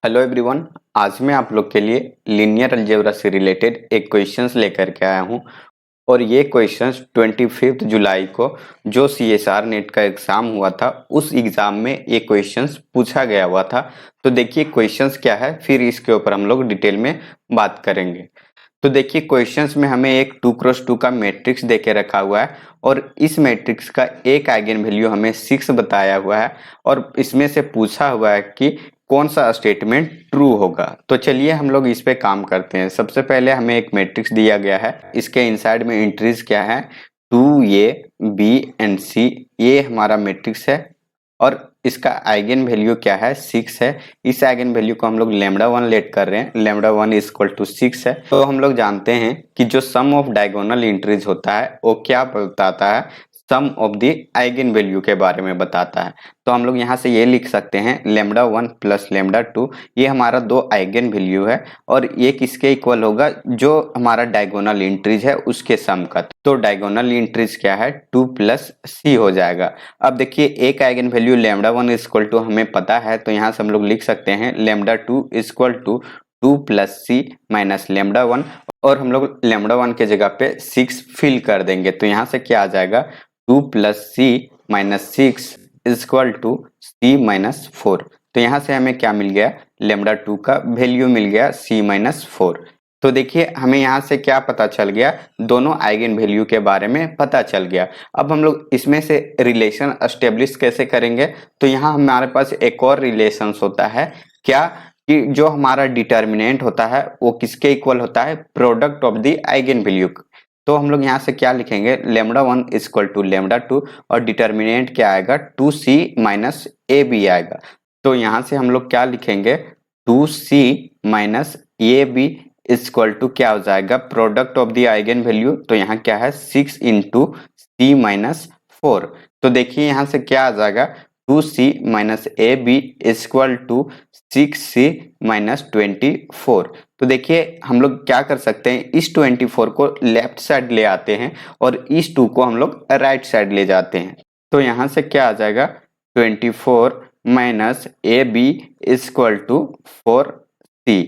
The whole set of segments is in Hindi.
Hello everyone. आज मैं आप लोग के लिए लीनियर अलजेब्रा से रिलेटेड एक क्वेश्चंस लेकर के आया हूं और ये क्वेश्चंस 25 जुलाई को जो CSR नेट का एग्जाम हुआ था उस एग्जाम में ये क्वेश्चंस पूछा गया हुआ था। तो देखिए क्वेश्चंस क्या है, फिर इसके ऊपर हम लोग डिटेल में बात करेंगे। तो देखिए क्वेश्चंस में हमें एक 2x2 का मैट्रिक्स देके रखा हुआ है और इस मैट्रिक्स का एक आइगन वैल्यू हमें 6 बताया हुआ है और इसमें से पूछा हुआ है कि कौन सा स्टेटमेंट ट्रू होगा। तो चलिए हम लोग इस पे काम करते हैं। सबसे पहले हमें एक मैट्रिक्स दिया गया है, इसके इनसाइड में एंट्रीज क्या है 2A B एंड C, ये हमारा मैट्रिक्स है और इसका आइगन वैल्यू क्या है 6 है। इस आइगन वैल्यू को हम लोग λ1 लेट कर रहे हैं, λ1 इक्वल टू 6 है। तो हम लोग जानते हैं कि जो सम ऑफ डायगोनल एंट्रीज होता है वो क्या बताता है, सम ऑफ द आइगन वैल्यू के बारे में बताता है। तो हम लोग यहाँ से ये लिख सकते हैं λ1 प्लस λ2, ये हमारा दो आइगन वैल्यू है और ये किसके इक्वल होगा, जो हमारा डायगोनल एंट्रीज है उसके सम का। तो डायगोनल एंट्रीज क्या है 2 प्लस C हो जाएगा। अब देखिए एक आइगन वैल्यू λ1 इक्वल टू हमें पता है, तो यहाँ से हम लोग लिख सकते हैं λ2 equal to 2 plus C minus λ1 और हम लोग λ1 के जगह पे 6 फिल कर देंगे। तो यहाँ से क्या आ जाएगा 2 plus C minus 6 equal to C minus 4। तो यहाँ से हमें क्या मिल गया, λ2 का वैल्यू मिल गया C माइनस 4। तो देखिए हमें यहाँ से क्या पता चल गया, दोनों आइगन वैल्यू के बारे में पता चल गया। अब हम लोग इसमें से रिलेशन एस्टेब्लिश कैसे करेंगे, तो यहाँ हमारे पास एक और रिलेशन होता है क्या, कि जो हमारा डिटर्मिनेंट होता है वो किसके इक्वल होता है, product of the eigen value. तो हम लोग यहाँ से क्या लिखेंगे λ1 इक्वल टू λ2 और डिटर्मिनेंट क्या आएगा 2C माइनस AB आएगा। तो यहाँ से हम लोग क्या लिखेंगे 2C minus AB equal to क्या हो जाएगा, product of the eigen value. तो यहाँ क्या है 6 इंटू C माइनस 4। तो देखिए यहाँ से क्या आ जाएगा 2C minus AB equal to 6C minus 24। तो देखिए हम लोग क्या कर सकते हैं, इस 24 को लेफ्ट साइड ले आते हैं और इस 2 को हम लोग राइट साइड ले जाते हैं। तो यहाँ से क्या आ जाएगा 24 minus AB equal to 4C।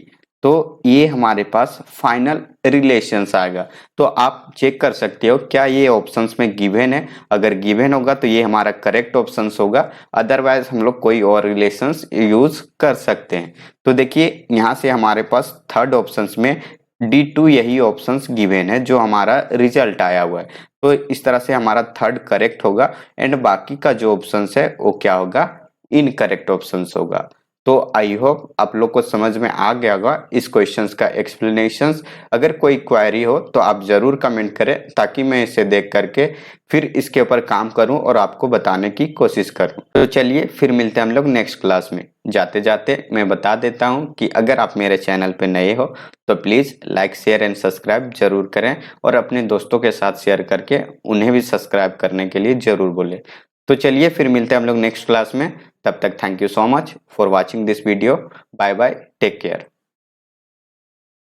तो ये हमारे पास फाइनल रिलेशंस आएगा। तो आप चेक कर सकते हो क्या ये ऑप्शंस में गिवन है, अगर गिवन होगा तो ये हमारा करेक्ट ऑप्शंस होगा, अदरवाइज हम लोग कोई और रिलेशंस यूज कर सकते हैं। तो देखिए यहाँ से हमारे पास थर्ड ऑप्शंस में D2 यही ऑप्शंस गिवन है जो हमारा रिजल्ट आया हुआ है। तो इस तरह से हमारा थर्ड करेक्ट होगा एंड बाकी का जो ऑप्शंस है वो क्या होगा, इनकरेक्ट ऑप्शंस होगा। तो आई होप आप लोग को समझ में आ गया होगा इस क्वेश्चंस का एक्सप्लेनेशंस। अगर कोई क्वेरी हो तो आप जरूर कमेंट करें ताकि मैं इसे देख करके फिर इसके ऊपर काम करूं और आपको बताने की कोशिश करूं। तो चलिए फिर मिलते हैं हम लोग नेक्स्ट क्लास में। जाते जाते मैं बता देता हूं कि अगर आप मेरे चैनल पे नए हो तो please like share and subscribe जरूर करें और अपने दोस्तों के साथ शेयर करके उन्हें भी सब्सक्राइब करने के लिए जरूर बोले। तो चलिए फिर मिलते हैं हम लोग नेक्स्ट क्लास में। तब तक thank you so much for watching this video. Bye bye, take care.